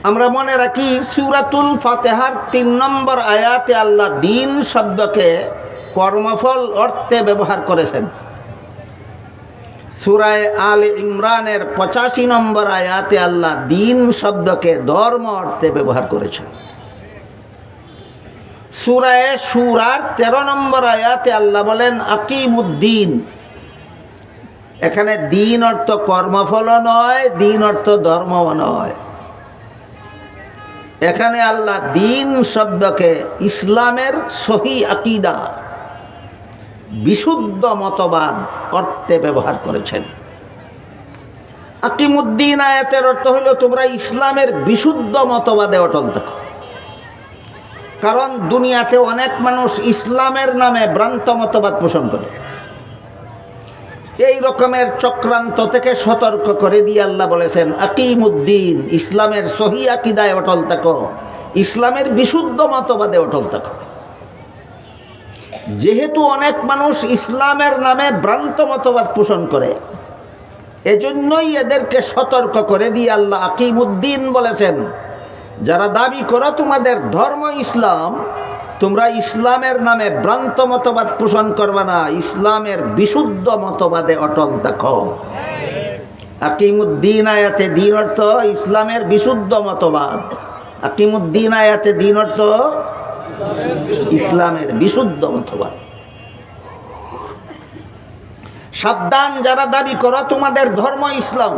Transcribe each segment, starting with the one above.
আমরা মনে রাখি সূরাতুল ফাতিহার ৩ নম্বর আয়াতে আল্লাহ দিন শব্দকে কর্মফল অর্থে ব্যবহার করেছেন। সূরা আলে ইমরানের ৮৫ নম্বর আয়াতে আল্লাহ দিন শব্দকে ধর্ম অর্থে ব্যবহার করেছেন। সূরা শূরার ১৩ নম্বর আয়াতে আল্লাহ বলেন আকিমুদ্দিন। এখানে দিন অর্থ কর্মফল নয়, দিন অর্থ ধর্মও নয়। এখানে আল্লাহ দিন শব্দকে ইসলামের সহি আকীদা, বিশুদ্ধ মতবাদ অর্থে ব্যবহার করেছেন। আকিমুদ্দিন আয়াতের অর্থ হলো তোমরা ইসলামের বিশুদ্ধ মতবাদে অটল থাকো। কারণ দুনিয়াতে অনেক মানুষ ইসলামের নামে ভ্রান্ত মতবাদ পোষণ করে। এই রকমের চক্রান্ত থেকে সতর্ক করে দিয়ে আল্লাহ বলেছেন আকিমুদ্দিন, ইসলামের সহি আকীদায় অটল থাকো, ইসলামের বিশুদ্ধ মতবাদে অটল থাকো। যেহেতু অনেক মানুষ ইসলামের নামে ভ্রান্ত মতবাদ পোষণ করে, এজন্যই এদেরকে সতর্ক করে দিয়ে আল্লাহ আকিমুদ্দিন বলেছেন, যারা দাবি করো তোমাদের ধর্ম ইসলাম, তোমরা ইসলামের নামে ভ্রান্ত মতবাদ পোষণ করবে না, ইসলামের বিশুদ্ধ মতবাদে অটল থাকো। আকিমুদ্দিন আয়াতে দিন অর্থ ইসলামের বিশুদ্ধ মতবাদ। আকিমুদ্দিন আয়াতে দিন অর্থ ইসলামের বিশুদ্ধ মতবাদ। সাবধান যারা দাবি করো তোমাদের ধর্ম ইসলাম,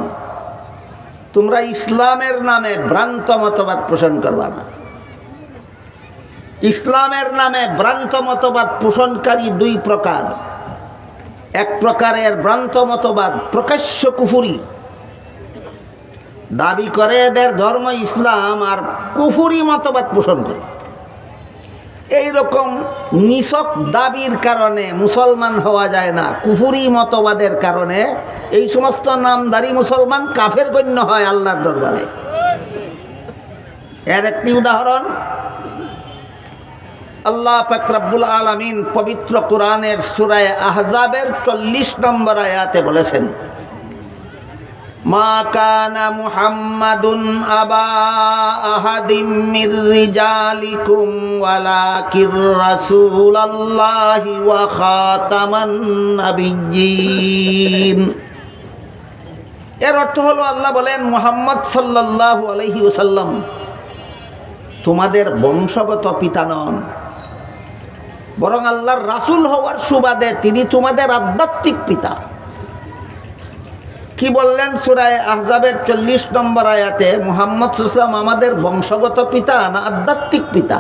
তোমরা ইসলামের নামে ভ্রান্ত মতবাদ পোষণ করবে না। ইসলামের নামে ভ্রান্ত মতবাদ পোষণকারী দুই প্রকার। এক প্রকারের ভ্রান্ত মতবাদ প্রকাশ্য কুফুরি, দাবি করে এদের ধর্ম ইসলাম আর কুফুরি মতবাদ পোষণ করে। এই রকম নিছক দাবির কারণে মুসলমান হওয়া যায় না, কুফুরি মতবাদের কারণে এই সমস্ত নামধারী মুসলমান কাফের গণ্য হয় আল্লাহর দরবারে। এর একটি উদাহরণ আল্লাহ পাক রব্বুল আলামিন পবিত্র কোরআনের সূরা আহজাবের ৪০ নম্বর আয়াতে বলেছেন, মা কানা মুহাম্মাদুন আবা আহাদিম মির রিজালিকুম ওয়ালাকির রাসূলুল্লাহি ওয়া খাতামান নাবিয়্যিন। এর অর্থ হলো আল্লাহ বলেন মুহাম্মদ সাল্লাল্লাহু আলাইহি ওয়াসাল্লাম তোমাদের বংশগত পিতা নন, বরং আল্লাহর রাসূল হওয়ার সুবাদে তিনি তোমাদের আধ্যাত্মিক পিতা। কি বললেন সূরা আহজাবের ৪০ নম্বর আয়াতে? মুহাম্মদ সাল্লাল্লাহু আলাইহি ওয়াসাল্লাম আমাদের বংশগত পিতা না আধ্যাত্মিক পিতা?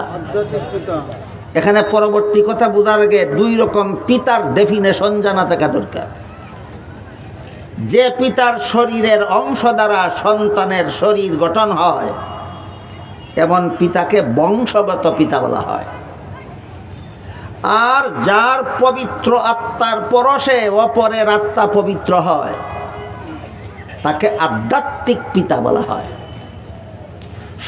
এখানে পরবর্তী কথা বোঝার আগে দুই রকম পিতার ডেফিনেশন জানা থাকা দরকার। যে পিতার শরীরের অংশ দ্বারা সন্তানের শরীর গঠন হয়, এমন পিতাকে বংশগত পিতা বলা হয়। আর যার পবিত্র আত্মার পরশে অপরের আত্মা পবিত্র হয়, তাকে আধ্যাত্মিক পিতা বলা হয়।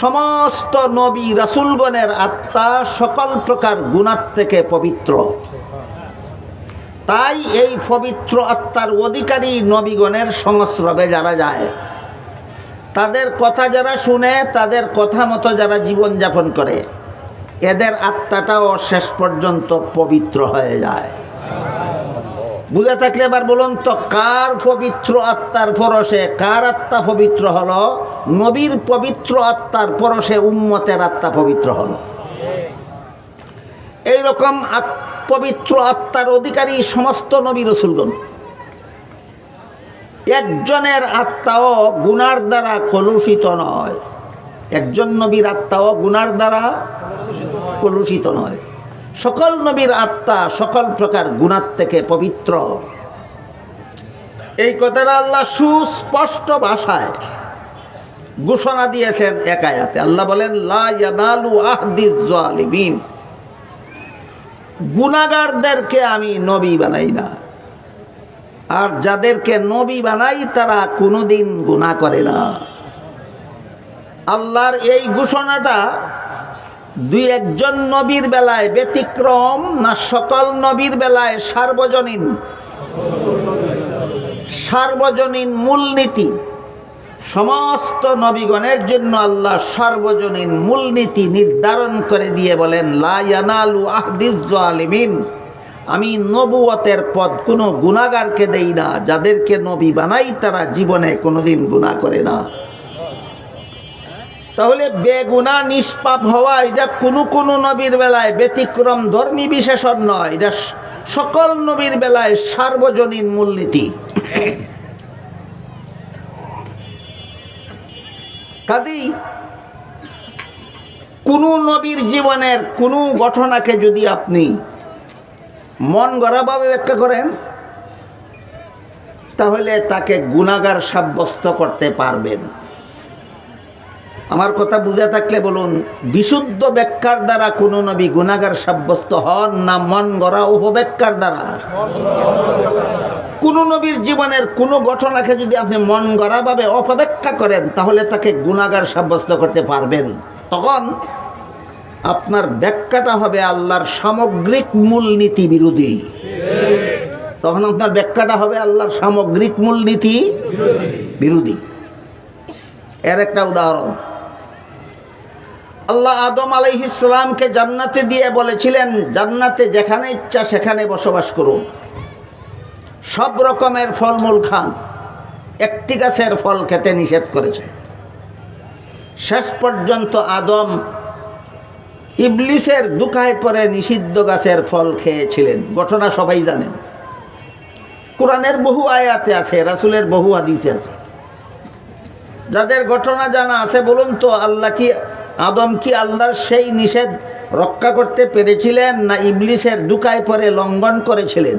সমস্ত নবী রাসূলগণের আত্মা সকল প্রকার গুনাহ থেকে পবিত্র। তাই এই পবিত্র আত্মার অধিকারী নবীগণের সংস্রবে যারা যায়, তাদের কথা যারা শুনে, তাদের কথা মতো যারা জীবনযাপন করে, এদের আত্মাটাও শেষ পর্যন্ত পবিত্র হয়ে যায়। বুঝে থাকলে এবার বলুন তো, কার পবিত্র আত্মার পরশে কার আত্মা পবিত্র হলো? নবীর পবিত্র আত্মার পরশে উম্মতের আত্মা পবিত্র হলো। এইরকম পবিত্র আত্মার অধিকারী সমস্ত নবী রাসূলগণ। একজনের আত্মাও গুনার দ্বারা কলুষিত নয়, একজন নবীর আত্মাও গুনার দ্বারা কলুষিত নয়। সকল নবীর আত্মা সকল প্রকার গুনাহ থেকে পবিত্র। এই কথাটা আল্লাহ সুস্পষ্ট ভাষায় ঘোষণা দিয়েছেন এক আয়াতে। আল্লাহ বলেন লা ইয়ানালু আহদিজ জালিমিন, গুনাহগারদেরকে আমি নবী বানাই না, আর যাদেরকে নবী বানাই তারা কোনোদিন গুনাহ করে না। আল্লাহর এই ঘোষণাটা দুই একজন নবীর বেলায় ব্যতিক্রম না সকল নবীর বেলায় সার্বজনীন? সার্বজনীন মূলনীতি। সমস্ত নবীগণের জন্য আল্লাহ সার্বজনীন মূলনীতি নির্ধারণ করে দিয়ে বলেন, লা ইয়ানালু আহদিজ জালিমিন, আমি নবুয়তের পদ কোনো গুনাহগারকে দেই না। যাদেরকে নবী বানাই তারা জীবনে কোনোদিন গুনাহ করে না। তাহলে বেগুনাহ নিষ্পাপ হওয়া এটা কোনো নবীর বেলায় ব্যতিক্রম ধর্মী বিশেষণ নয়, এটা সকল নবীর বেলায় সার্বজনীন মূলনীতি। কাজেই কোনো নবীর জীবনের কোনো ঘটনাকে যদি আপনি মন গড়াভাবে ব্যাখ্যা করেন তাহলে তাকে গুনাহগার সাব্যস্ত করতে পারবেন। আমার কথা বুঝে থাকলে বলুন, বিশুদ্ধ ব্যাখ্যার দ্বারা কোনো নবী গুনাহগার সাব্যস্ত হন না মন গড়া উপব্যাখ্যার দ্বারা? কোন নবীর জীবনের কোনো ঘটনাকে যদি আপনি মন গড়াভাবে অপব্যাখ্যা করেন তাহলে তাকে গুনাহগার সাব্যস্ত করতে পারবেন। তখন আপনার ব্যাখ্যাটা হবে আল্লাহর সামগ্রিক মূলনীতি বিরোধী। তখন আপনার ব্যাখ্যাটা হবে আল্লাহর সামগ্রিক মূলনীতি বিরোধী। এর একটা উদাহরণ, আল্লাহ আদম আলাইহিস সালামকে জান্নাতে দিয়ে বলেছিলেন, জান্নাতে যেখানে ইচ্ছা সেখানে বসবাস করুন, সব রকমের ফলমূল খান, একটি গাছের ফল খেতে নিষেধ করেছে। শেষ পর্যন্ত আদম ইবলিসের দুকায় পরে নিষিদ্ধ গাছের ফল খেয়েছিলেন। ঘটনা সবাই জানেন, কোরআনের বহু আয়াতে আছে, রাসূলের বহু হাদিসে আছে। যাদের ঘটনা জানা আছে বলুন তো, আদম কি আল্লাহর সেই নিষেধ রক্ষা করতে পেরেছিলেন না ইবলিসের দুকায় পরে লঙ্ঘন করেছিলেন?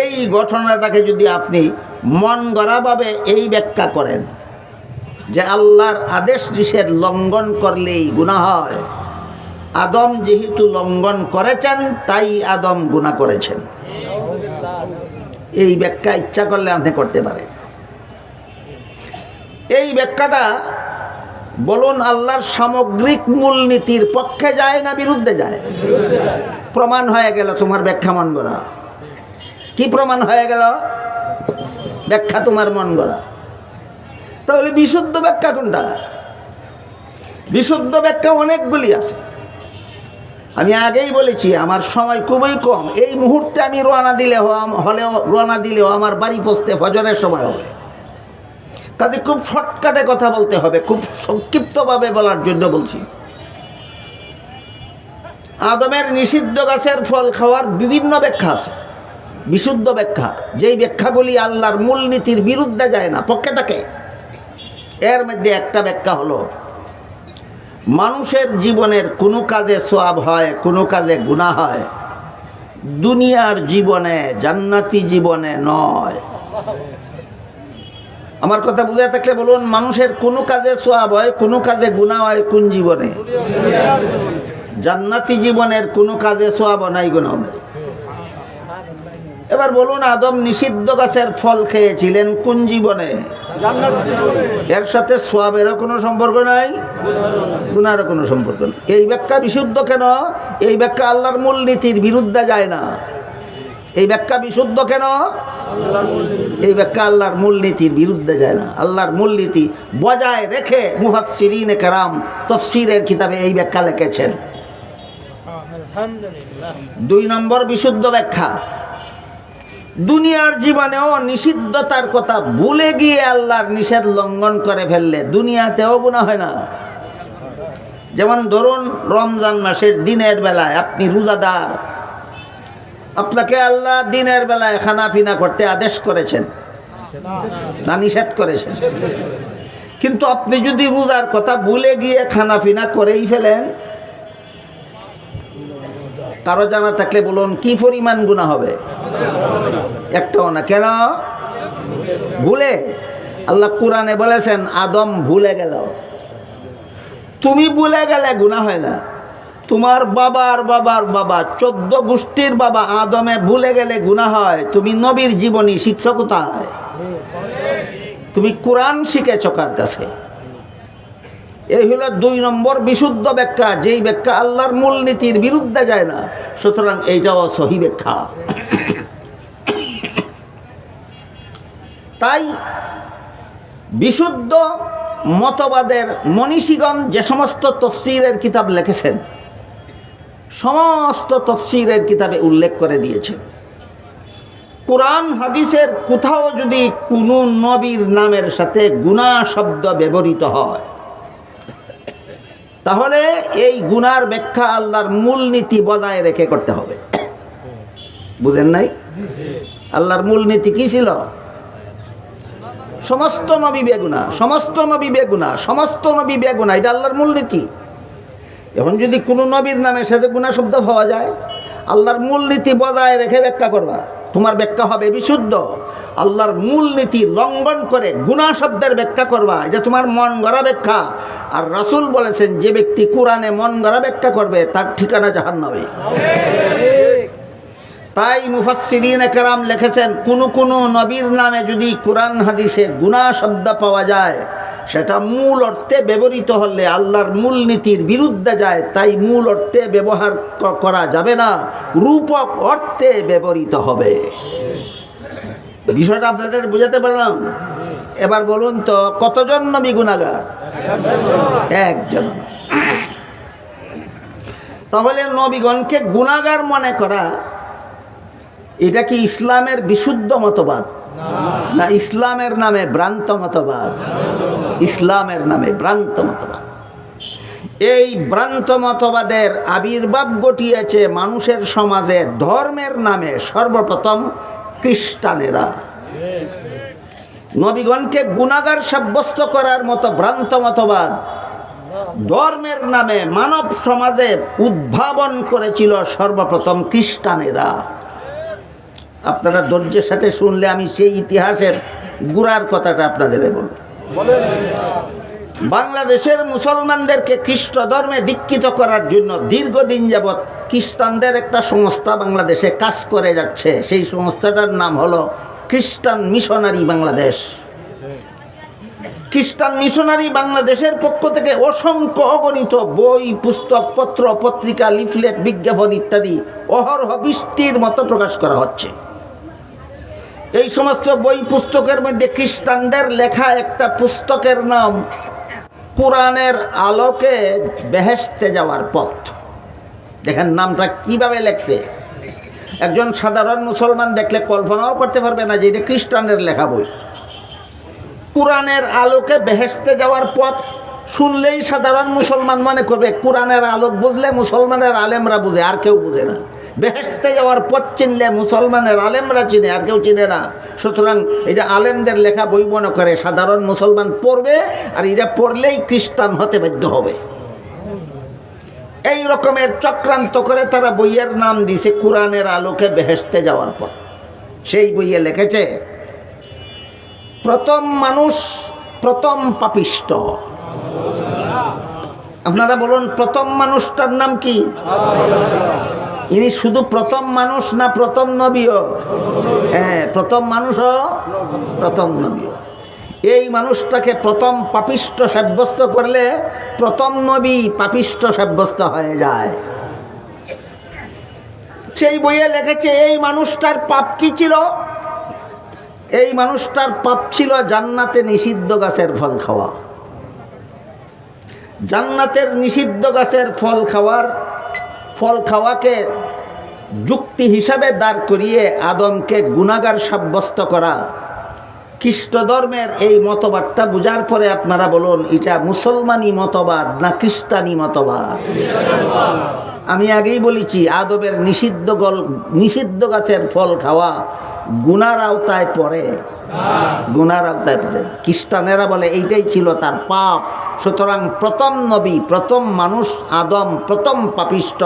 এই ঘটনাটাকে যদি আপনি মন গড়াভাবে এই ব্যাখ্যা করেন যে আল্লাহর আদেশ নিষেধ লঙ্ঘন করলেই গুনাহ হয়, আদম যেহেতু লঙ্ঘন করেছেন তাই আদম গুনাহ করেছেন, এই ব্যাখ্যা ইচ্ছা করলে আপনি করতে পারেন। এই ব্যাখ্যাটা বলুন আল্লাহর সামগ্রিক মূলনীতির পক্ষে যায় না বিরুদ্ধে যায়? প্রমাণ হয়ে গেল তোমার ব্যাখ্যা মন গড়া। কি প্রমাণ হয়ে গেল? ব্যাখ্যা তোমার মন গড়া। তাহলে বিশুদ্ধ ব্যাখ্যা কোনটা? বিশুদ্ধ ব্যাখ্যা অনেকগুলি আছে। আমি আগেই বলেছি আমার সময় খুবই কম। এই মুহূর্তে আমি রওনা দিলেও আমার বাড়ি পৌঁছতে ফজরের সময় হবে। কাজে খুব শর্টকাটে কথা বলতে হবে, খুব সংক্ষিপ্তভাবে বলার জন্য বলছি। আদমের নিষিদ্ধ গাছের ফল খাওয়ার বিভিন্ন ব্যাখ্যা আছে, বিশুদ্ধ ব্যাখ্যা, যেই ব্যাখ্যাগুলি আল্লাহর মূলনীতির বিরুদ্ধে যায় না, পক্ষে থাকে। এর মধ্যে একটা ব্যাখ্যা হলো, মানুষের জীবনের কোনো কাজে সওয়াব হয়, কোনো কাজে গুনাহ হয়, দুনিয়ার জীবনে, জান্নাতি জীবনে নয়। আমার কথা বুঝে থাকলে বলুন, মানুষের কোনো কাজে সওয়াব হয়, কোনো কাজে গুনাহ হয় কোন জীবনে? জান্নাতি জীবনের কোনো কাজে সওয়াব নাই, গুনাহ নাই। এবার বলুন, আদম নিষিদ্ধ গাছের ফল খেয়েছিলেন কোন জীবনে? এর সাথে সওয়াবেরও কোনো সম্পর্ক নাই, গুনাহেরও কোনো সম্পর্ক নেই। এই ব্যাখ্যা বিশুদ্ধ কেন? এই ব্যাখ্যা আল্লাহর মূলনীতির বিরুদ্ধে যায় না। এই ব্যাখ্যা বিশুদ্ধ কেন? এই ব্যাখ্যা আল্লাহর মূলনীতির বিরুদ্ধে যায় না। আল্লাহর মূলনীতি বজায় রেখে মুফাসসিরিনে কেরাম তাফসীরের কিতাবে এই ব্যাখ্যা লিখেছেন। 2 নম্বর বিশুদ্ধ ব্যাখ্যা, দুনিয়ার জীবনেও নিষিদ্ধতার কথা ভুলে গিয়ে আল্লাহর নিষেধ লঙ্ঘন করে ফেললে দুনিয়াতেও গুনাহ হয় না। যেমন ধরুন, রমজান মাসের দিনের বেলায় আপনি রোজাদার, আপনাকে আল্লাহ দিনের বেলায় খানাপিনা করতে আদেশ করেছেন না নিষেধ করেছেন? কিন্তু আপনি যদি রোজার কথা ভুলে গিয়ে খানাপিনা করেই ফেলেন, কারো জানা থাকলে বলুন কি পরিমাণ গুনাহ হবে? একটাও না। কেন? ভুলে। আল্লাহ কোরআনে বলেছেন আদম ভুলে গেল। তুমি ভুলে গেলে গুনাহ হয় না, তোমার বাবার বাবার বাবা 14 গোষ্ঠীর বাবা আদমে ভুলে গেলে গুনাহ হয়। তুমি নবীর জীবনী শিখছো কোথায়? তুমি কোরআন শিখেছো কার কাছে? এই হলো 2 নম্বর বিশুদ্ধ ব্যাখ্যা, যেই ব্যাখ্যা আল্লাহর মূলনীতির বিরুদ্ধে যায় না। সুতরাং এইটাও সহি ব্যাখ্যা। তাই বিশুদ্ধ মতবাদের মনীষীগণ যে সমস্ত তফসিরের কিতাব লিখেছেন, সমস্ত তফসিরের কিতাবে উল্লেখ করে দিয়েছেন, কোরআন হাদিসের কোথাও যদি কোনো নবীর নামের সাথে গুনাহ শব্দ ব্যবহৃত হয়, তাহলে এই গুনার ব্যাখ্যা আল্লাহর মূলনীতি বজায় রেখে করতে হবে। বুঝেন নাই? আল্লাহর মূলনীতি কি ছিল? সমস্ত নবী বেগুনা, সমস্ত নবী বেগুনা, সমস্ত নবী বেগুনা, এটা আল্লাহর মূলনীতি। এখন যদি কোনো নবীর নামের সাথে গুনাহ শব্দ পাওয়া যায়, আল্লাহর মূলনীতি বজায় রেখে ব্যাখ্যা করবা, তোমার ব্যাখ্যা হবে বিশুদ্ধ। আল্লাহর মূলনীতি লঙ্ঘন করে গুনাহ শব্দের ব্যাখ্যা করবা, এটা তোমার মন গড়া ব্যাখ্যা। আর রাসূল বলেছেন, যে ব্যক্তি কোরআনে মন গড়া ব্যাখ্যা করবে তার ঠিকানা জাহান্নামে। তাই মুফাসসিরিনে কেরাম লিখেছেন, কোন নবীর নামে যদি কোরআন হাদিসে গুনাহ শব্দ পাওয়া যায়, সেটা মূল অর্থে ব্যবহৃত হলে আল্লাহর মূলনীতির বিরুদ্ধে যায়, তাই মূল অর্থে ব্যবহার করা যাবে না, রূপক অর্থে ব্যবহৃত হবে। বিষয়টা আপনাদের বুঝাতে পারলাম? এবার বলুন তো, কতজন নবী গুনাহগার? একজন। তাহলে নবীগণকে গুনাহগার মনে করা, এটা কি ইসলামের বিশুদ্ধ মতবাদ? না ইসলামের নামে ভ্রান্ত মতবাদ? ইসলামের নামে ভ্রান্ত মতবাদ। এই ভ্রান্ত মতবাদের আবির্ভাব ঘটিয়েছে মানুষের সমাজে ধর্মের নামে সর্বপ্রথম খ্রিস্টানেরা। নবীগণকে গুনাহগার সাব্যস্ত করার মতো ভ্রান্ত মতবাদ ধর্মের নামে মানব সমাজে উদ্ভাবন করেছিল সর্বপ্রথম খ্রিস্টানেরা। আপনারা ধৈর্যের সাথে শুনলে আমি সেই ইতিহাসের গুড়ার কথাটা আপনাদের বলব। বাংলাদেশের মুসলমানদেরকে খ্রিস্ট ধর্মে দীক্ষিত করার জন্য দীর্ঘদিন যাবৎ খ্রিস্টানদের একটা সংস্থা বাংলাদেশে কাজ করে যাচ্ছে। সেই সংস্থাটার নাম হলো খ্রিস্টান মিশনারি বাংলাদেশ। খ্রিস্টান মিশনারি বাংলাদেশের পক্ষ থেকে অসংখ্য অগণিত বই, পুস্তক, পত্র, পত্রিকা, লিফলেট, বিজ্ঞাপন ইত্যাদি অহরহ বৃষ্টির মতো প্রকাশ করা হচ্ছে। এই সমস্ত বই পুস্তকের মধ্যে খ্রিস্টানদের লেখা একটা পুস্তকের নাম কোরআনের আলোকে বেহেশতে যাওয়ার পথ। দেখেন নামটা কিভাবে লেখছে। একজন সাধারণ মুসলমান দেখলে কল্পনাও করতে পারবে না যে এটা খ্রিস্টানদের লেখা বই। কোরআনের আলোকে বেহেশতে যাওয়ার পথ শুনলেই সাধারণ মুসলমান মনে করবে কোরআনের আলোক বুঝলে মুসলমানের আলেমরা বুঝে, আর কেউ বুঝে না। বেহেশতে যাওয়ার পথ চিনলে মুসলমানের আলেমরা চিনে, আর কেউ চিনে না। সুতরাং এটা আলেমদের লেখা বই মনে করে সাধারণ মুসলমান পড়বে, আর এটা পড়লেই খ্রিস্টান হতে বাধ্য হবে। এই রকমের চক্রান্ত করে তারা বইয়ের নাম দিয়েছে কোরআনের আলোকে বেহেশতে যাওয়ার পথ। সেই বইয়ে লিখেছে, প্রথম মানুষ প্রথম পাপিষ্ট। আপনারা বলুন, প্রথম মানুষটার নাম কি? ইনি শুধু প্রথম মানুষ না প্রথম নবীও? হ্যাঁ, প্রথম মানুষও প্রথম নবীও। এই মানুষটাকে প্রথম পাপিষ্ট সাব্যস্ত করলে প্রথম নবী পাপিষ্ট সাব্যস্ত হয়ে যায়। সেই বইয়ে লিখেছে এই মানুষটার পাপ কি ছিল? এই মানুষটার পাপ ছিল জান্নাতে নিষিদ্ধ গাছের ফল খাওয়া। জান্নাতের নিষিদ্ধ গাছের ফল খাওয়াকে যুক্তি হিসাবে দাঁড় করিয়ে আদমকে গুনাহগার সাব্যস্ত করা। খ্রিস্ট ধর্মের এই মতবাদটা বুঝার পরে আপনারা বলুন, এটা মুসলমানি মতবাদ না খ্রিস্টানি মতবাদ? আমি আগেই বলেছি, আদমের নিষিদ্ধ গাছের ফল খাওয়া গুনার আওতায় পড়ে? গুনার আওতায় পড়ে। খ্রিস্টানেরা বলে এইটাই ছিল তার পাপ। সুতরাং প্রথম নবী, প্রথম মানুষ আদম প্রথম পাপিষ্ট,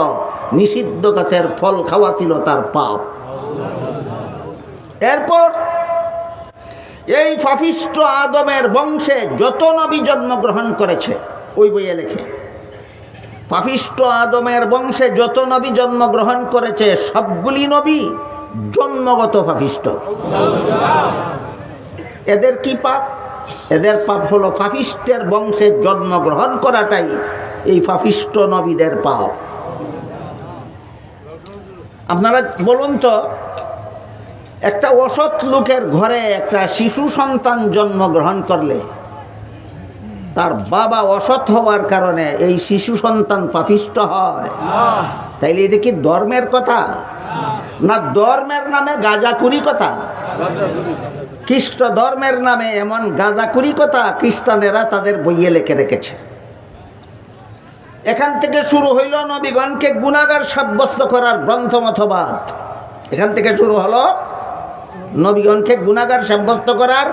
নিষিদ্ধ গাছের ফল খাওয়া ছিল তার পাপ। এরপর এই পাপিষ্ট আদমের বংশে যত নবী জন্মগ্রহণ করেছে, ওই বইয়ে লেখে, পাপিষ্ট আদমের বংশে যত নবী জন্মগ্রহণ করেছে সবগুলি নবী জন্মগত পাপিষ্ট। এদের কি পাপ? এদের পাপ হলো পাপিষ্টের বংশে জন্মগ্রহণ করাটাই এই পাপিষ্ট নবীদের পাপ। আপনারা বলুন তো, একটা অসৎ লোকের ঘরে একটা শিশু সন্তান জন্মগ্রহণ করলে তার বাবা অসৎ হওয়ার কারণে এই শিশু সন্তান পাপিষ্ট হয়, তাইলে এটা কি ধর্মের কথা না ধর্মের নামে গাঁজাখুরি কথা? খ্রিস্ট ধর্মের নামে এমন গাঁজাখুরি কথা খ্রিস্টানেরা তাদের বইয়ে লিখে রেখেছে। এখান থেকে শুরু হইল নবীগণকে গুনাহগার সাব্যস্ত করার গ্রন্থ মতবাদ। এখান থেকে শুরু হলো নবীগণকে গুনাহগার সাব্যস্ত করার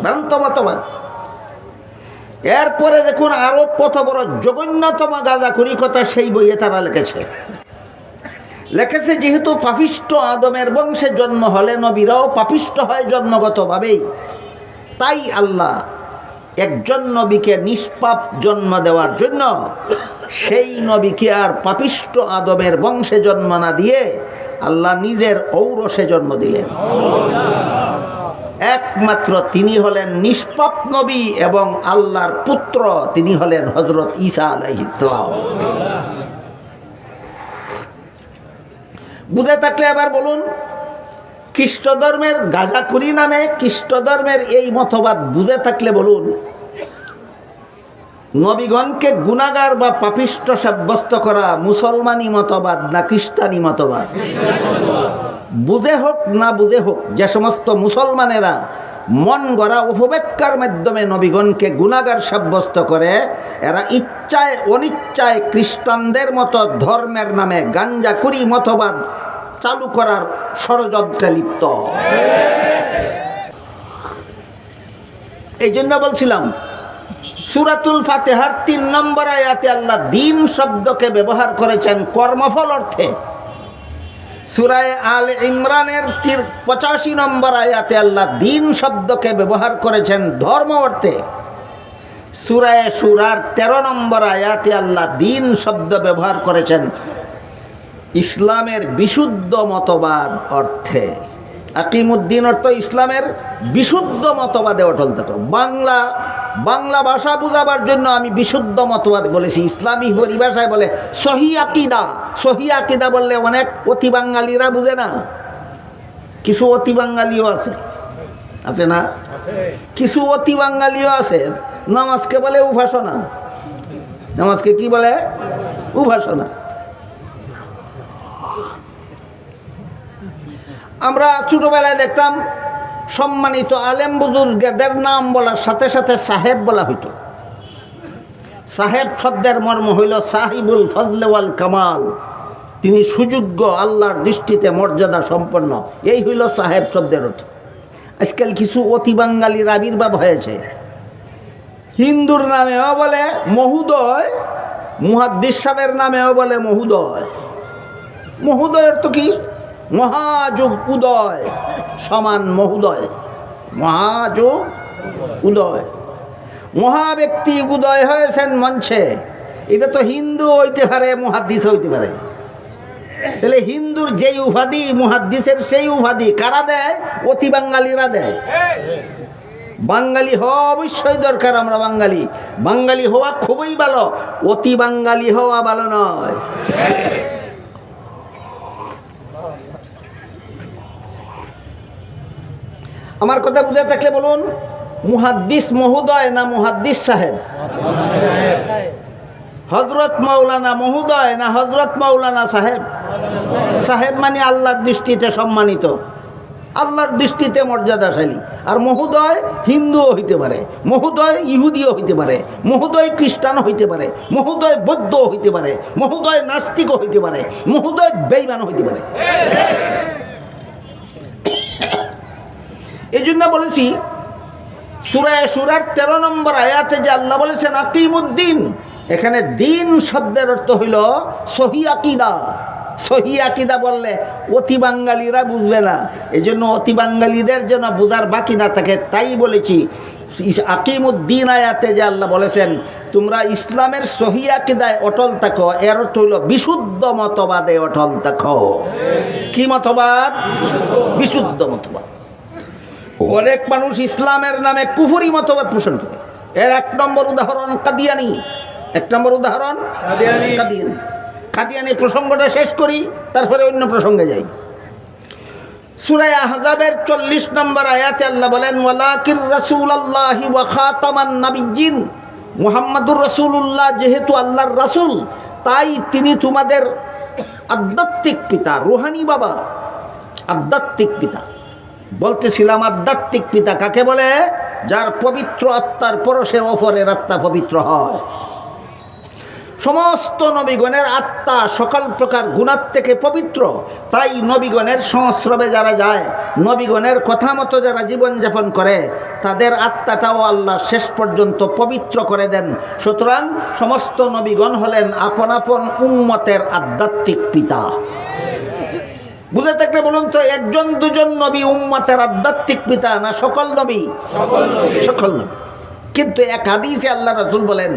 গ্রন্থ মতবাদ। এরপরে দেখুন আরো কত বড় জঘন্যতম গাঁজাখুরি কথা সেই বইয়ে তারা লিখেছে যেহেতু পাপিষ্ট আদমের বংশে জন্ম হলে নবীরাও পাপিষ্ট হয় জন্মগতভাবেই, তাই আল্লাহ একজন নবীকে নিষ্পাপ জন্ম দেওয়ার জন্য সেই নবীকে আর পাপিষ্ট আদমের বংশে জন্ম না দিয়ে আল্লাহ নিজের ঔরসে জন্ম দিলেন। একমাত্র তিনি হলেন নিষ্পাপ নবী এবং আল্লাহর পুত্র, তিনি হলেন হযরত ঈসা আলাইহিস সালাম। বুঝে থাকলে আবার বলুন, খ্রিস্ট ধর্মের গাঁজাখুরি নামে খ্রিস্ট ধর্মের এই মতবাদ বুঝে থাকলে বলুন, নবীগণকে গুনাহগার বা পাপিষ্ট সাব্যস্ত করা মুসলমানি মতবাদ না খ্রিস্টানি মতবাদ? বুঝে হোক না বুঝে হোক, যে সমস্ত মুসলমানেরা মন গড়া অপব্যাখ্যার মাধ্যমে নবীগণকে গুনাহগার সাব্যস্ত করে, এরা ইচ্ছায় অনিচ্ছায় খ্রিস্টানদের মতো ধর্মের নামে গাঁজাখুরি মতবাদ চালু করার ষড়যন্ত্রে লিপ্ত। এই জন্য বলছিলাম সূরাতুল ফাতিহার ৩ নম্বর আয়াতে আল্লাহ দিন শব্দকে ব্যবহার করেছেন কর্মফল অর্থে। সূরা আলে ইমরানের 85 নম্বর আয়াতে আল্লাহ দিন শব্দকে ব্যবহার করেছেন ধর্ম অর্থে। সূরা শুরার 13 নম্বর আয়াতে আল্লাহ দিন শব্দ ব্যবহার করেছেন ইসলামের বিশুদ্ধ মতবাদ অর্থে। আকিমুদ্দিন অর্থ ইসলামের বিশুদ্ধ মতবাদে অটল থাকো। বাংলা ভাষা বোঝাবার জন্য আমি বিশুদ্ধ মতবাদ বলেছি। ইসলামী পরিভাষায় বলে সহি আকিদা। সহি আকিদা বললে অনেক অতি বাঙালিরা বুঝে না, কিছু অতি বাঙালিও আছে না? কিছু অতি বাঙালিও আছে। নামাজকে বলে উপাসনা। নামাজকে কি বলে? উপাসনা। আমরা ছোটবেলায় দেখতাম সম্মানিত আলেম বুজুর্গদের নাম বলার সাথে সাথে সাহেব বলা হইত। সাহেব শব্দের মর্ম হইল সাহিবুল ফজলে ওয়াল কামাল, তিনি সুযোগ্য, আল্লাহর দৃষ্টিতে মর্যাদা সম্পন্ন। এই হইল সাহেব শব্দের অর্থ। আজকাল কিছু অতি বাঙালির আবির্ভাব হয়েছে। হিন্দুর নামেও বলে মহোদয়, মুহাদ্দিস সাহেবের নামেও বলে মহোদয়। মহোদয় অর্থ কি? মহাযুগ উদয় সমান মহোদয়। মহাযুগ উদয়, মহাব্যক্তি উদয় হয়েছেন মঞ্চে। এটা তো হিন্দু হইতে পারে, মুহাদ্দিস হইতে পারে। তাহলে হিন্দুর যেই উপাধি মুহাদ্দিসের সেই উপাধি কারা দেয়? অতি বাঙালিরা দেয়। বাঙালি হওয়া অবশ্যই দরকার। আমরা বাঙালি হওয়া খুবই ভালো, অতি বাঙালি হওয়া ভালো নয়। আমার কথা বুঝে থাকলে বলুন, মুহাদ্দিস মহোদয় না মুহাদ্দিস সাহেব? হযরত মাওলানা মহোদয় না হযরত মাওলানা সাহেব? সাহেব মানে আল্লাহর দৃষ্টিতে সম্মানিত, আল্লাহর দৃষ্টিতে মর্যাদাশালী। আর মহোদয় হিন্দুও হইতে পারে, মহোদয় ইহুদিও হইতে পারে, মহোদয় খ্রিস্টানও হইতে পারে, মহোদয় বৌদ্ধও হইতে পারে, মহোদয় নাস্তিকও হইতে পারে, মহোদয় বেঈমানও হইতে পারে। এই জন্য বলেছি সূরা শুরার 13 নম্বর আয়াতে যে আল্লাহ বলেছেন আকিমুদ্দিন, এখানে দিন শব্দের অর্থ হইল সহি আকিদা। সহি আকিদা বললে অতি বাঙালিরা বুঝবে না, এই জন্য অতি বাঙালিদের জন্য বোঝার বাকি না থাকে। তাই বলেছি আকিমুদ্দিন আয়াতে যে আল্লাহ বলেছেন তোমরা ইসলামের সহি আকিদায় অটল থাকো, এর অর্থ হইল বিশুদ্ধ মতবাদে অটল থাকো। কি মতবাদ? বিশুদ্ধ মতবাদ। অনেক মানুষ ইসলামের নামে কুফরি মতবাদ পোষণ করে। এর 1 নম্বর উদাহরণ কাদিয়ানি। 1 নম্বর উদাহরণ কাদিয়ানি। প্রসঙ্গটা শেষ করি, তারপরে অন্য প্রসঙ্গে যাই। সূরা আহজাবের 40 নম্বর আয়াতে আল্লাহ বলেন ওয়ালাকির রাসূলুল্লাহি ওয়া খাতামান নাবিয়্যিন, মুহাম্মাদুর রাসূলুল্লাহ যেহেতু আল্লাহর রাসূল, তাই তিনি তোমাদের আধ্যাত্মিক পিতা, রুহানি বাবা, আধ্যাত্মিক পিতা। বলতেছিলাম আধ্যাত্মিক পিতা কাকে বলে? যার পবিত্র আত্মার পরশে অপরের আত্মা পবিত্র হয়। সমস্ত নবীগণের আত্মা সকল প্রকার গুনাহ থেকে পবিত্র, তাই নবীগণের সংস্রবে যারা যায়, নবীগণের কথা মতো যারা জীবনযাপন করে, তাদের আত্মাটাও আল্লাহ শেষ পর্যন্ত পবিত্র করে দেন। সুতরাং সমস্ত নবীগণ হলেন আপন আপন উম্মতের আধ্যাত্মিক পিতা। বুঝে থাকলে বলুন তো, একজন দুজন নবী উম্মতের আধ্যাত্মিক পিতা না সকল নবী? সকল নবী। কিন্তু এক হাদিসে আল্লাহ রাসূল বলেন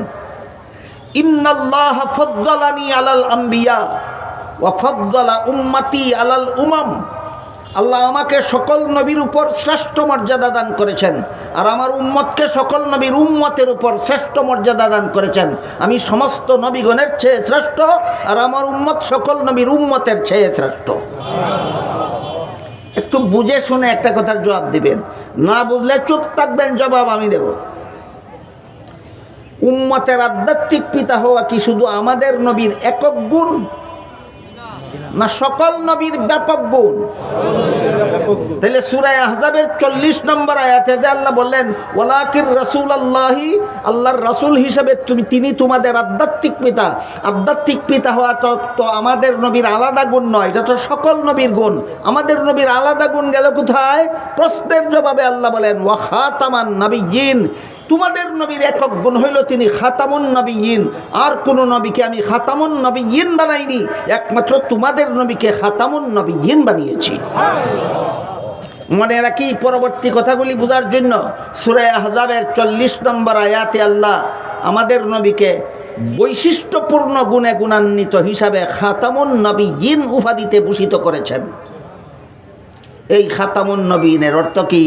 ইন্নাল্লাহা ফাদ্দালানি আলাল আম্বিয়া ওয়া ফাদ্দালা উম্মতি আলাল উমাম। আল্লাহ আমাকে সকল নবীর উপর শ্রেষ্ঠ মর্যাদা দান করেছেন, আর আমার উম্মতকে সকল নবীর উম্মতের উপর শ্রেষ্ঠ মর্যাদা দান করেছেন। আমি সমস্ত নবীগণের চেয়ে শ্রেষ্ঠ, আর আমার উম্মত সকল নবীর উম্মতের চেয়ে শ্রেষ্ঠ। একটু বুঝে শুনে একটা কথার জবাব দিবেন, না বুঝলে চুপ থাকবেন, জবাব আমি দেব। উম্মতের আধ্যাত্মিক পিতা হওয়া কি শুধু আমাদের নবীর একক গুণ, না সকল নবীর ব্যাপক গুণ? তাহলে সূরা আহজাবের 40 নম্বর আয়াতে যে আল্লাহ বললেন ওয়ালাকির রাসূলুল্লাহি, আল্লাহর রাসূল হিসেবে তিনি তোমাদের আধ্যাত্মিক পিতা। আধ্যাত্মিক পিতা হওয়া তো আমাদের নবীর আলাদা গুণ নয়, এটা তো সকল নবীর গুণ। আমাদের নবীর আলাদা গুণ গেল কোথায়? প্রশ্নের জবাবে আল্লাহ বলেন ওয়া খাতামান নাবিয়্যিন, তোমাদের নবীর একক গুণ হইল তিনি খাতামুন নবিয়্যিন। আর কোন নবীকে আমি খাতামুন নবিয়্যিন বানাইনি, একমাত্র তোমাদের নবীকে খাতামুন নবিয়্যিন বানিয়েছি। মনে রাখি, পরবর্তী কথাগুলি বোঝার জন্য সূরা আহজাবের 40 নম্বর আয়াতে আল্লাহ আমাদের নবীকে বৈশিষ্ট্যপূর্ণ গুণে গুণান্বিত হিসাবে খাতামুন নবিয়্যিন উপাধিতে ভূষিত করেছেন। এই খাতামুন নবিয়্যিনের অর্থ কি?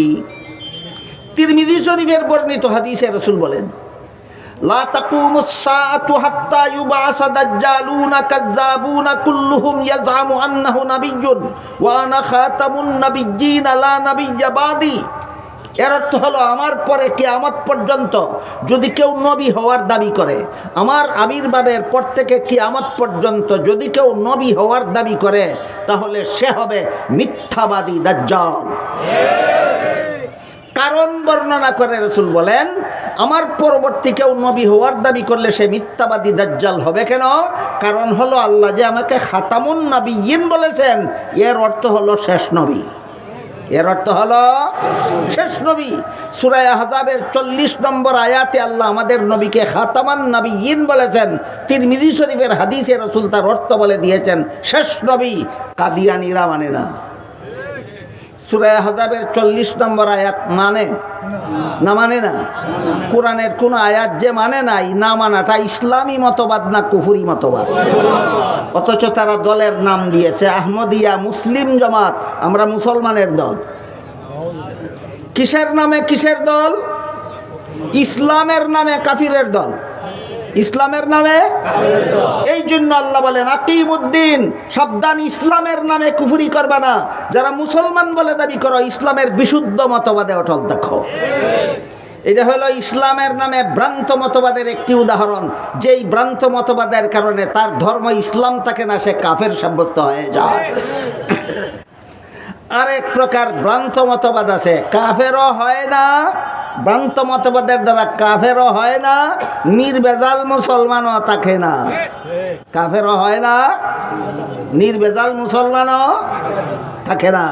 তিরমিজি শরীফের বর্ণিত হাদিসে রাসূল বলেন লা তাকুমুস সাআতু হাত্তা ইউবাসা দাজ্জালুনা কাযযাবুনা কুল্লুহুম ইয়াজআমু আন্নাহু নাবিয়্যুন ওয়া আনা খাতামুন নাবিয়্যিন লা নাবিয়্যা বাদি। এর অর্থ হলো আমার পরে কিয়ামত পর্যন্ত যদি কেউ নবী হওয়ার দাবি করে, আমার আবির্ভাবের পর থেকে কিয়ামত পর্যন্ত যদি কেউ নবী হওয়ার দাবি করে, তাহলে সে হবে মিথ্যাবাদী দাজ্জাল। কারণ বর্ণনা করে রাসূল বলেন আমার পরবর্তী কেউ নবী হওয়ার দাবি করলে সে মিথ্যাবাদী দাজ্জাল হবে। কেন? কারণ হলো আল্লাহ যে আমাকে খাতামুন নবিয়্যিন বলেছেন, এর অর্থ হলো শেষ নবী। এর অর্থ হলো শেষ নবী। সূরা আহজাবের 40 নম্বর আয়াতে আল্লাহ আমাদের নবীকে খাতামান নবিয়্যিন বলেছেন। তিরমিজি শরীফের হাদিসে রাসূল তার অর্থ বলে দিয়েছেন শেষ নবী। কাদিয়ানীরা মানে না। সূরা আহজাবের 40 নম্বর আয়াত মানে না? মানে না। কোরআনের কোন আয়াত যে মানে নাই, না মানাটা ইসলামী মতবাদ না কুফরি মতবাদ? অথচ তারা দলের নাম দিয়েছে আহমদিয়া মুসলিম জামাত। আমরা মুসলমানের দল। কিসের নামে কিসের দল? ইসলামের নামে কাফিরের দল। ইসলামের নামে এই জন্য আল্লাহ বলেন আকিমুদ্দিন, সাবধান, ইসলামের নামে কুফরি করবা না। যারা মুসলমান বলে দাবি করো, ইসলামের বিশুদ্ধ মতবাদে অটল দেখো। এটা হলো ইসলামের নামে ভ্রান্ত মতবাদের একটি উদাহরণ। যেই ভ্রান্ত মতবাদের কারণে তার ধর্ম ইসলাম থাকে না, সে কাফের সাব্যস্ত হয়ে যায়। আরেক প্রকার ভ্রান্ত মতবাদ আছে, কাফেরও হয় না, ভ্রান্ত মতবাদের দ্বারা কাফেরও হয় না, নির্ভেজাল মুসলমানও থাকে না। কাফেরও হয় না, নির্ভেজাল মুসলমানও থাকে না।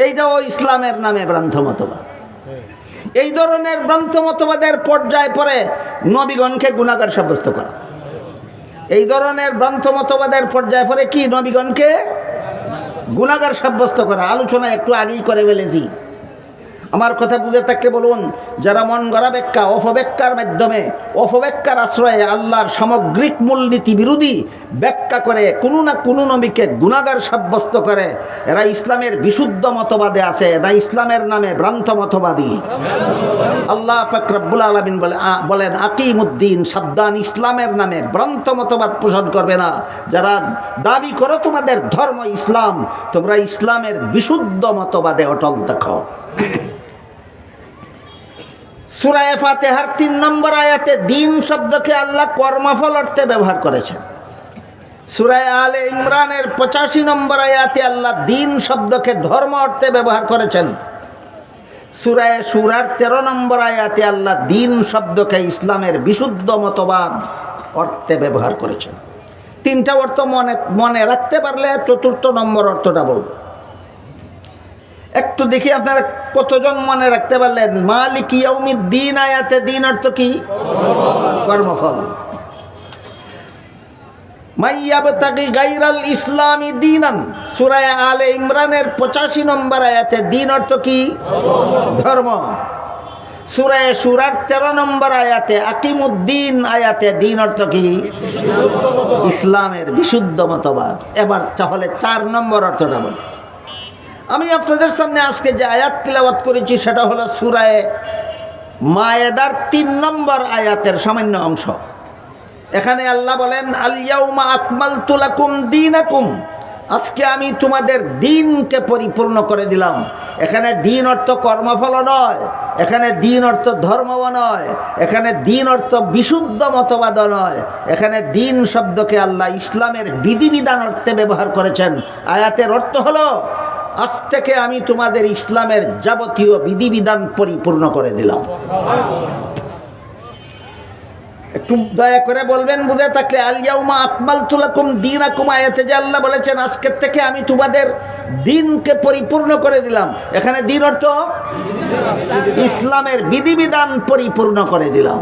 এইটাও ইসলামের নামে ভ্রান্ত মতবাদ। এই ধরনের ভ্রান্ত মতবাদের পর্যায়ে পরে নবীগণকে গুনাহগার সাব্যস্ত করা। এই ধরনের ভ্রান্ত মতবাদের পর্যায়ে পরে কি? নবীগণকে গুনাহগার সাব্যস্ত করা। আলোচনা একটু আগেই করে ফেলেছি। আমার কথা বুঝে থাকলে বলুন, যারা মন গড়া ব্যাখ্যা, অপব্যাখ্যার মাধ্যমে, অপব্যাখ্যার আশ্রয়ে আল্লাহর সামগ্রিক মূলনীতি বিরোধী ব্যাখ্যা করে কোনো না কোনো নবীকে গুনাহগার সাব্যস্ত করে, এরা ইসলামের বিশুদ্ধ মতবাদে আছে, এরা ইসলামের নামে ভ্রান্ত মতবাদী। আল্লাহ পাক রব্বুল আলামিন বলেন আকিমুদ্দিন, সাবধান, ইসলামের নামে ভ্রান্ত মতবাদ পোষণ করবে না। যারা দাবি করো তোমাদের ধর্ম ইসলাম, তোমরা ইসলামের বিশুদ্ধ মতবাদে অটল থাকো। সূরা ফাতিহার 3 নম্বর আয়াতে দিন শব্দকে আল্লাহ কর্মফল অর্থে ব্যবহার করেছেন। সূরা আলে ইমরানের 85 নম্বর আয়াতে আল্লাহ দিন শব্দকে ধর্ম অর্থে ব্যবহার করেছেন। সূরা শূরার 13 নম্বর আয়াতে আল্লাহ দিন শব্দকে ইসলামের বিশুদ্ধ মতবাদ অর্থে ব্যবহার করেছেন। 3টা অর্থ মনে রাখতে পারলে 4র্থ নম্বর অর্থটা বলব। একটু দেখি আপনারা কতজন মনে রাখতে পারলেন। মালিক ইয়াউমিদ্দিন আয়াতে দিন অর্থ কি? কর্মফল। মাইয়াবতাগি গায়রাল ইসলামি দীনান, সূরা আলে ইমরানের 85 নম্বর আয়াতে দিন অর্থ কি? ধর্ম। সূরা শূরার 13 নম্বর আয়াতে আকিমুদ্দিন আয়াতে দিন অর্থ কি? ইসলামের বিশুদ্ধ মতবাদ। এবার তাহলে 4 নম্বর অর্থটা বলি। আমি আপনাদের সামনে আজকে যে আয়াত তিলাওয়াত করেছি সেটা হলো সূরা মায়েদার 3 নম্বর আয়াতের সামান্য অংশ। এখানে আল্লাহ বলেন আল ইয়াউমা আকমালতু লাকুম দীনাকুম, আজকে আমি তোমাদের দিনকে পরিপূর্ণ করে দিলাম। এখানে দিন অর্থ কর্মফল নয়, এখানে দিন অর্থ ধর্মও নয়, এখানে দিন অর্থ বিশুদ্ধ মতবাদ নয়, এখানে দিন শব্দকে আল্লাহ ইসলামের বিধিবিধান অর্থে ব্যবহার করেছেন। আয়াতের অর্থ হলো আজ থেকে আমি তোমাদের ইসলামের যাবতীয় বিধিবিধান পরিপূর্ণ করে দিলাম। একটু দয়া করে বলবেন বুঝে থাকলে, আল ইয়াউমা আকমালতু লাকুম দীনাকুম আয়াতে যে আল্লাহ বলেছেন আজকের থেকে আমি তোমাদের দিনকে পরিপূর্ণ করে দিলাম, এখানে দিন অর্থ ইসলামের বিধিবিধান পরিপূর্ণ করে দিলাম।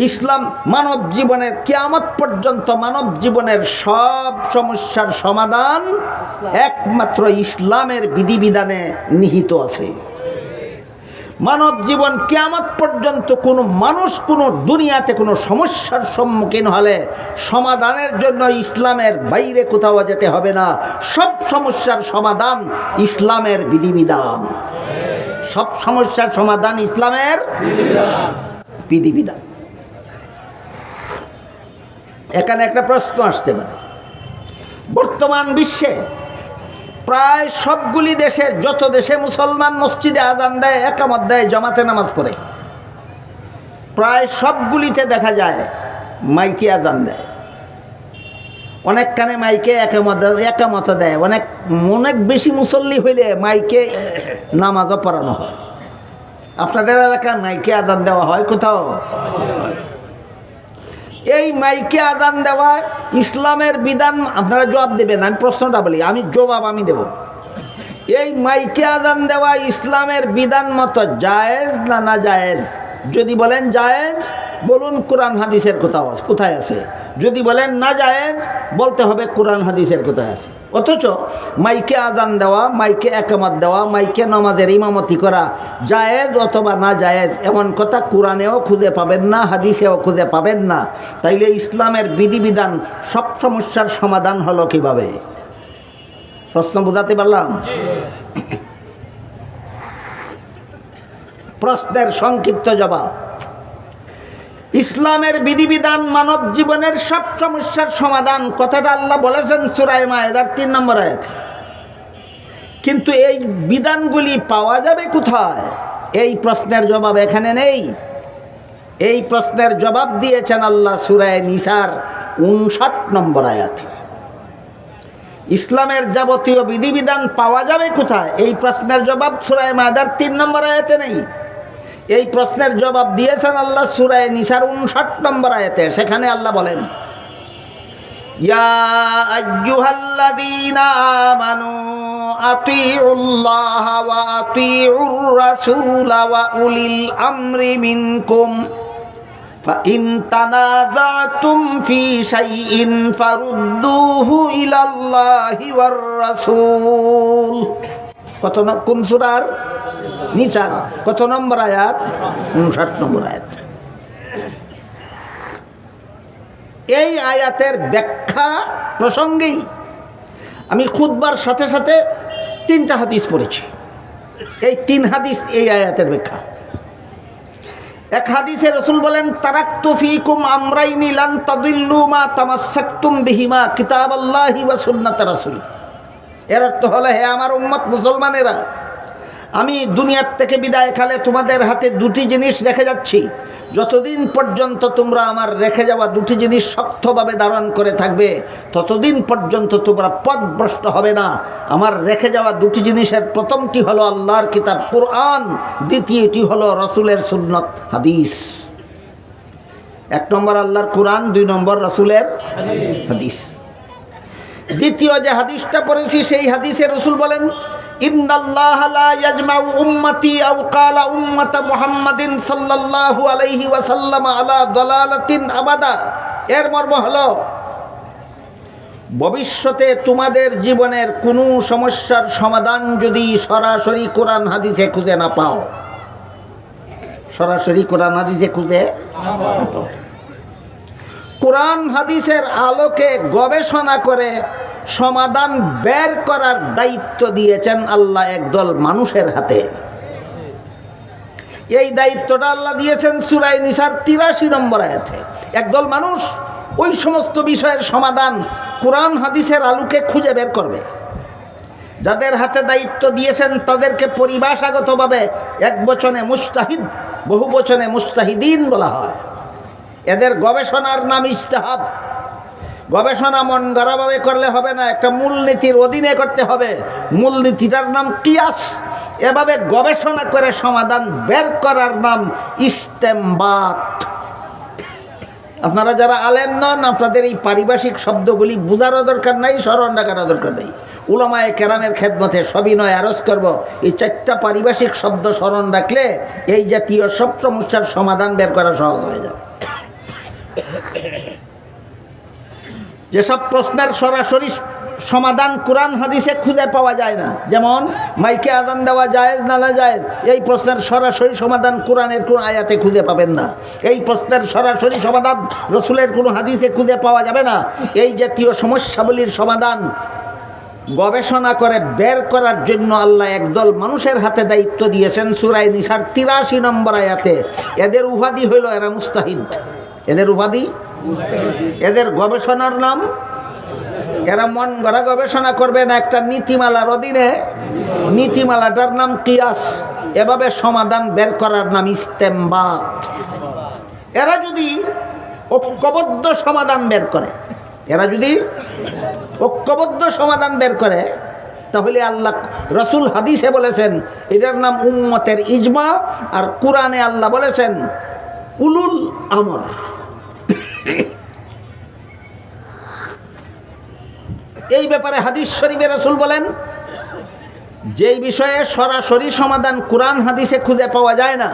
ইসলাম মানব জীবনের কিয়ামত পর্যন্ত মানব জীবনের সব সমস্যার সমাধান একমাত্র ইসলামের বিধিবিধানে নিহিত আছে। মানব জীবন কিয়ামত পর্যন্ত কোনো মানুষ কোনো দুনিয়াতে কোনো সমস্যার সম্মুখীন হলে সমাধানের জন্য ইসলামের বাইরে কোথাও যেতে হবে না। সব সমস্যার সমাধান ইসলামের বিধিবিধান, সব সমস্যার সমাধান ইসলামের বিধিবিধান। এখানে একটা প্রশ্ন আসতে পারে, বর্তমান বিশ্বে প্রায় সবগুলি দেশের, যত দেশে মুসলমান মসজিদে আজান দেয়, একামত দেয়, জমাতে নামাজ পড়ে, প্রায় সবগুলিতে দেখা যায় মাইকে আজান দেয়। অনেকখানে মাইকে একামত দেয়, অনেক বেশি মুসল্লি হইলে মাইকে নামাজও পড়ানো হয়। আপনাদের এলাকায় মাইকে আজান দেওয়া হয় কোথাও? এই মাইকে আজান দেওয়া ইসলামের বিধান? আপনারা জবাব দেবেন, আমি প্রশ্নটা বলি, আমি জবাব আমি দেব। এই মাইকে আজান দেওয়া ইসলামের বিধান মতো জায়েজ না না জায়েজ? যদি বলেন জায়েজ, বলুন কোরআন হাদিসের কোথায় আছে। যদি বলেন না জায়েজ, বলতে হবে কোরআন হাদিসের কোথায় আছে। অথচ মাইকে আজান দেওয়া, মাইকে একামত দেওয়া, মাইকে নামাজের ইমামতি করা জায়েজ অথবা না জায়েজ এমন কথা কোরআনেও খুঁজে পাবেন না, হাদিসেও খুঁজে পাবেন না। তাইলে ইসলামের বিধিবিধান সব সমস্যার সমাধান হলো কিভাবে? প্রশ্ন বোঝাতে পারলাম? প্রশ্নের সংক্ষিপ্ত জবাব, ইসলামের বিধিবিধান মানব জীবনের সব সমস্যার সমাধান, কথাটা আল্লাহ বলেছেন সূরা মায়েদার 3 নম্বর আয়াতে। কিন্তু এই বিধানগুলি পাওয়া যাবে কোথায়? এই প্রশ্নের জবাব এখানে নেই। এই প্রশ্নের জবাব দিয়েছেন আল্লাহ সূরা নিসার 59 নম্বর আয়াতে। ইসলামের যাবতীয় বিধিবিধান পাওয়া যাবে কোথায়? এই প্রশ্নের জবাব সূরা মায়েদার 3 নম্বর আয়াতে নেই। এই প্রশ্নের জবাব দিয়েছেন আল্লাহ সূরা নিসার 59 নম্বর আয়াতে। সেখানে আল্লাহ বলেন, ইয়া আইয়ুহাল্লাযীনা আমানু আতিউল্লাহ ওয়া আতিউর রাসূল ওয়া উলিল আমরি মিনকুম ফাইন তানাযাতুম ফি শাইইন ফারুদ্দুহু ইলাল্লাহি ওয়ার রাসূল। কোন সূরার? নিসা কত নম্বর আয়াত? 59 নম্বর আয়াত। এই আয়াতের ব্যাখ্যা প্রসঙ্গেই আমি খুতবার সাথে সাথে 3টা হাদিস পড়েছি। এই 3 হাদিস এই আয়াতের ব্যাখ্যা। এক হাদিসে রাসূল বলেন, তারাকতু ফীকুম আমরাইনি লান তাদিল্লু মা তামাসসাকতুম বিহিমা কিতাবাল্লাহি ওয়া সুন্নাত রাসূল। এর অর্থ হলো, হে আমার উম্মত মুসলমানেরা, আমি দুনিয়ার থেকে বিদায় কালে তোমাদের হাতে 2টি জিনিস রেখে যাচ্ছি। যতদিন পর্যন্ত তোমরা আমার রেখে যাওয়া 2টি জিনিস শক্তভাবে ধারণ করে থাকবে, ততদিন পর্যন্ত তোমরা পথভ্রষ্ট হবে না। আমার রেখে যাওয়া 2টি জিনিসের প্রথমটি হলো আল্লাহর কিতাব কুরআন, দ্বিতীয়টি হলো রাসূলের সুন্নাত হাদিস। 1 নম্বর আল্লাহর কুরআন, 2 নম্বর রাসূলের হাদিস। দ্বিতীয় যে হাদিসটা পড়েছি, সেই হাদিসে রাসূল বলেন, ইন্নাল্লাহা লা ইয়াজমাউ উম্মতি আও ক্বালা উম্মাতা মুহাম্মাদিন সাল্লাল্লাহু আলাইহি ওয়াসাল্লাম আলা দালালাতিন আবাদা। এর মর্ম হলো, ভবিষ্যতে তোমাদের জীবনের কোনো সমস্যার সমাধান যদি সরাসরি কোরআন হাদিসে খুঁজে না পাও, সরাসরি কোরআন হাদিসে খুঁজে না পাও, কোরআন হাদিসের আলোকে গবেষণা করে সমাধান বের করার দায়িত্ব দিয়েছেন আল্লাহ একদল মানুষের হাতে। এই দায়িত্বটা আল্লাহ দিয়েছেন সূরা নিসার 83 নম্বর আয়াতে। একদল মানুষ ওই সমস্ত বিষয়ের সমাধান কোরআন হাদিসের আলোকে খুঁজে বের করবে। যাদের হাতে দায়িত্ব দিয়েছেন তাদেরকে পরিভাষাগতভাবে একবচনে মুজতাহিদ, বহুবচনে মুজতাহিদিন বলা হয়। এদের গবেষণার নাম ইজতিহাদ। গবেষণা মন গড়াভাবে করলে হবে না, একটা মূলনীতির অধীনে করতে হবে। মূলনীতিটার নাম কিয়াস। এভাবে গবেষণা করে সমাধান বের করার নাম ইস্তেমবাত। আপনারা যারা আলেম নন, আপনাদের এই পারিভাষিক শব্দগুলি বোঝারও দরকার নাই, স্মরণ রাখারও দরকার নেই। উলামায়ে কেরামের খেদমতে সবিনয় আরজ করব, এই 4টা পারিভাষিক শব্দ স্মরণ রাখলে এই জাতীয় সব সমস্যার সমাধান বের করা সহজ হয়ে যাবে। যেসব প্রশ্নের সরাসরি সমাধান কোরআন হাদিসে খুঁজে পাওয়া যায় না, যেমন মাইকে আযান দেওয়া জায়েজ না জায়েজ, এই প্রশ্নের সরাসরি সমাধান কোরআনের কোন আয়াতে খুঁজে পাবেন না। এই প্রশ্নের সরাসরি সমাধান রাসূলের কোনো হাদিসে খুঁজে পাওয়া যাবে না। এই জাতীয় সমস্যাগুলির সমাধান গবেষণা করে বের করার জন্য আল্লাহ একদল মানুষের হাতে দায়িত্ব দিয়েছেন সূরা নিসার 83 নম্বর আয়াতে। এদের উপাধি হইল এরা মুস্তাহিদ। এদের উপাধি, এদের গবেষণার নাম, এরা মন গড়া গবেষণা করবে না, একটা নীতিমালার অধীনে, নীতিমালাটার নাম কিয়াস। এভাবে সমাধান বের করার নাম ইস্তেমবাত। এরা যদি ঐক্যবদ্ধ সমাধান বের করে, এরা যদি ঐক্যবদ্ধ সমাধান বের করে, তাহলে আল্লাহ রাসূল হাদিসে বলেছেন এটার নাম উম্মতের ইজমা, আর কোরআনে আল্লাহ বলেছেন উলুল আমর। এই ব্যাপারে হাদিস শরীফে রাসূল বলেন, যেই বিষয়ে সরাসরি সমাধান কোরআন হাদিসে খুঁজে পাওয়া যায় না,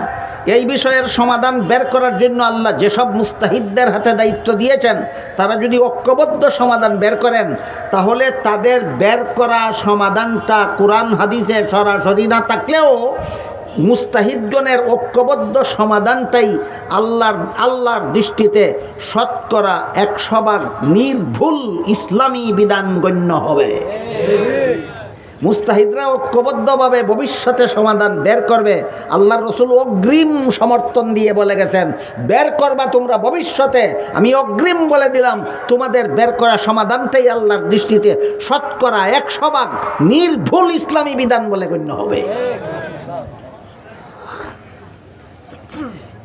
এই বিষয়ের সমাধান বের করার জন্য আল্লাহ যেসব মুস্তাহিদদের হাতে দায়িত্ব দিয়েছেন, তারা যদি ঐক্যবদ্ধ সমাধান বের করেন, তাহলে তাদের বের করা সমাধানটা কোরআন হাদিসে সরাসরি না থাকলেও মুস্তাহিদগণের ঐক্যবদ্ধ সমাধানটাই আল্লাহর দৃষ্টিতে শতকরা 100% নির্ভুল ইসলামী বিধান গণ্য হবে। মুস্তাহিদরা ঐক্যবদ্ধভাবে ভবিষ্যতে সমাধান বের করবে। আল্লাহর রাসূল অগ্রিম সমর্থন দিয়ে বলে গেছেন, বের করবা তোমরা ভবিষ্যতে, আমি অগ্রিম বলে দিলাম, তোমাদের বের করা সমাধানটাই আল্লাহর দৃষ্টিতে শতকরা 100% নির্ভুল ইসলামী বিধান বলে গণ্য হবে।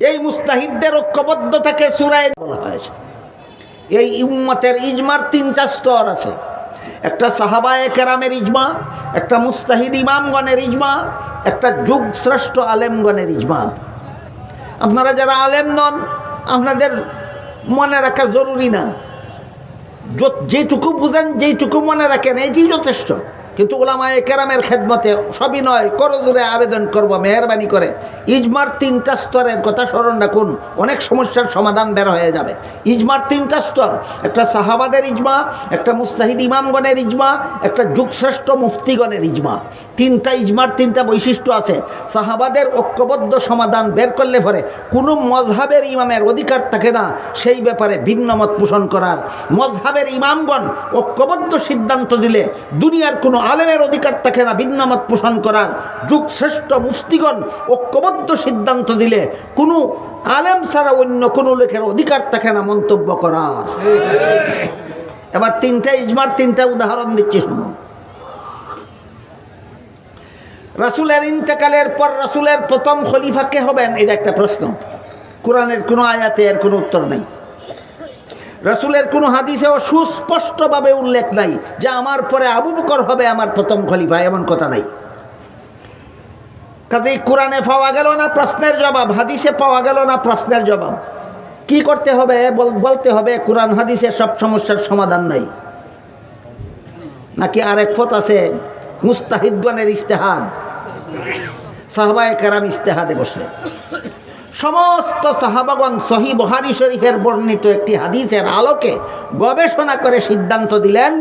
এই মুস্তাহিদদের ঐক্যবদ্ধতাকে সূরা বলা হয়েছে। এই উম্মতের ইজমার 3টা স্তর আছে। একটা সাহাবায়ে কেরামের ইজমা, একটা মুস্তাহিদ ইমামগণের ইজমা, একটা যুগ শ্রেষ্ঠ আলেমগণের ইজমা। আপনারা যারা আলেম নন, আপনাদের মনে রাখা জরুরি না, যেটুকু বুঝেন, যেটুকু মনে রাখেন, এটি যথেষ্ট। কিন্তু উলামায়ে কেরামের খেদমতে সবিনয় করজোরে আবেদন করব, মেহরবানি করে ইজমার 3টা স্তরের কথা স্মরণ রাখুন, অনেক সমস্যার সমাধান বের হয়ে যাবে। ইজমার 3টা স্তর, একটা সাহাবাদের ইজমা, একটা মুস্তাহিদ ইমামগণের ইজমা, একটা যুগশ্রেষ্ঠ মুফতিগণের ইজমা। 3টা ইজমার 3টা বৈশিষ্ট্য আছে। সাহাবাদের ঐক্যবদ্ধ সমাধান বের করলে পরে কোনো মজহাবের ইমামের অধিকার থাকে না সেই ব্যাপারে ভিন্ন মত পোষণ করার। মজহাবের ইমামগণ ঐক্যবদ্ধ সিদ্ধান্ত দিলে দুনিয়ার কোনো আলেমের অধিকার থাকে না ভিন্ন মত পোষণ করার। যুগশ্রেষ্ঠ মুফতিগণ ঐক্যবদ্ধ সিদ্ধান্ত দিলে কোনো আলেম ছাড়া অন্য কোনো লোকের অধিকার থাকে না মন্তব্য করার। এবার 3টা ইজমার 3টা উদাহরণ দিচ্ছি শুনুন। রাসূলের ইন্তেকালের পর রাসূলের প্রথম খলিফা কে হবেন, এটা একটা প্রশ্ন। কোরআনের কোনো আয়াতে এর কোনো উত্তর নেই, রাসূলের কোনো হাদিসেও সুস্পষ্টভাবে উল্লেখ নাই যে আমার পরে আবু বকর হবে আমার প্রথম খলিফা, এমন কথা নাই। কাজেই কোরআনে পাওয়া গেল না প্রশ্নের জবাব, হাদিসে পাওয়া গেল না প্রশ্নের জবাব। কি করতে হবে? বলতে হবে কোরআন হাদিসে সব সমস্যার সমাধান নাই, নাকি আরেক পথ আছে মুস্তাহিদগণের ইজতিহাদ, সাহাবায়ে কেরাম ইজতিহাদে বসলেন। সমস্ত সাহাবাগণ সহিহ বুখারী শরীফের বর্ণিত একটি হাদিসের আলোকে গবেষণা করে সিদ্ধান্ত দিলেন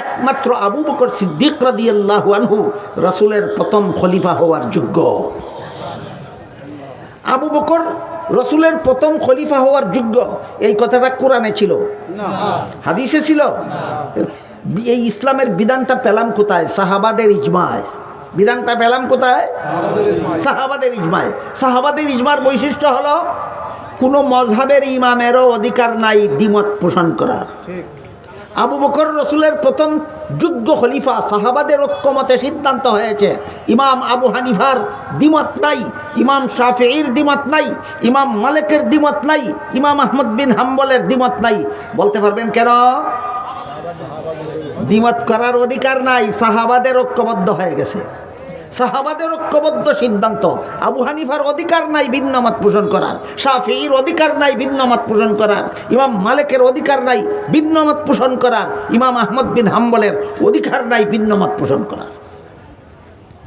একমাত্র আবু বকর সিদ্দিক রাদিয়াল্লাহু আনহু রাসূলের প্রথম খলিফা হওয়ার যোগ্য। আবু বকর রাসূলের প্রথম খলিফা হওয়ার যোগ্য, এই কথাটা কোরআনে ছিল না, হাদিসে ছিল না। এই ইসলামের বিধানটা পেলাম কোথায়? সাহাবাদের ইজমায়। বিধানটা পেলাম কোথায়? সাহাবাদের ইজমায়। সাহাবাদের ইজমার বৈশিষ্ট্য হলো কোনো মজহাবের ইমামেরও অধিকার নাই দ্বিমত পোষণ করার। আবু বকর রাসূলের প্রথম যোগ্য খলিফা, সাহাবাদের ঐক্যমতে সিদ্ধান্ত হয়েছে। ইমাম আবু হানিফার দ্বিমত নাই, ইমাম শাফিঈর দ্বিমত নাই, ইমাম মালিকের দ্বিমত নাই, ইমাম আহমদ বিন হাম্বলের দ্বিমত নাই। বলতে পারবেন কেন? দ্বিমত করার অধিকার নাই, সাহাবাদের ঐক্যবদ্ধ হয়ে গেছে। সাহাবাদের ঐক্যবদ্ধ সিদ্ধান্ত। আবু হানিফার অধিকার নাই ভিন্ন মত পোষণ করার, শাফিঈর অধিকার নাই ভিন্ন মত পোষণ করার, ইমাম মালিকের অধিকার নাই ভিন্ন মত পোষণ করার, ইমাম আহমদ বিন হাম্বলের অধিকার নাই ভিন্ন মত পোষণ করার।